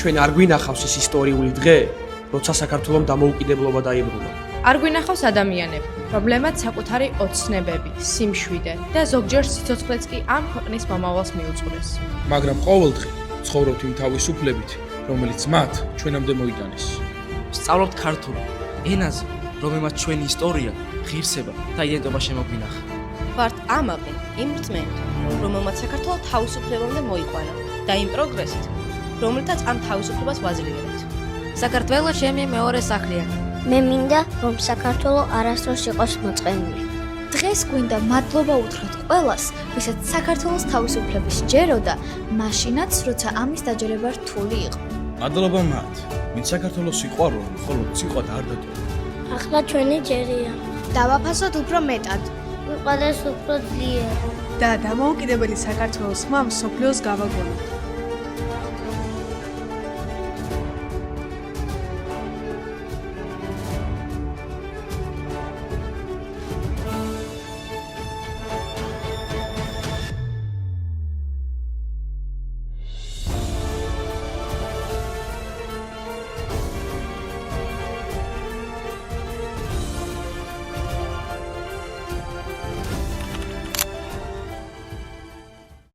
ჩვენ არ გვინახავს ეს ისტორიული დღე, როცა საქართველომ დამოუკიდებლობა დაიბრუნა. არ გვინახავს ადამიანები, პრობლემად საკუთარი ოცნებები, სიმშვიდე და ზოგჯერ სიცოცხლეც კი ამ ქვეყნის მომავალს მიუძღვრეს. მაგრამ ყოველდღე ცხოვრობთ იმ თავისუფლებით, რომელიც მათ ჩვენამდე მოიტანეს. სწავლობთ ქართულ ენაზე, რომელმაც ჩვენი ისტორია, ღირსება და იდენტობა შემოგვინახა. ვართ ამაყი, იმ რწმენით, რომელმაც საქართველო თავისუფლებამდე მოიყვანა და იმ პროგრესით, რომელთაც ამ თავისუფლებას ვაძლიერებთ. საქართველო ჩემი მეორე სახლია. მე მინდა, რომ საქართველო არასდროს იყოს მოწყენილი. დღეს გვინდა მადლობა უთხრათ ყველას, ვისაც საქართველოს თავისუფლების ჯეროდა, მაშინაც, როცა ამის დაჯერება რთული იყო. მადლობა მათ, ვინც საქართველოს სიყვარული, ხოლო სიყვარული არ დატოვა. ახლა ჩვენი ჯერია. დავაფასოთ უფრო მეტად. ვიყავდეს უფრო ძლიერ. და დამოუკიდებელი საქართველოს ხმა მსოფლიოს გავაგონოთ.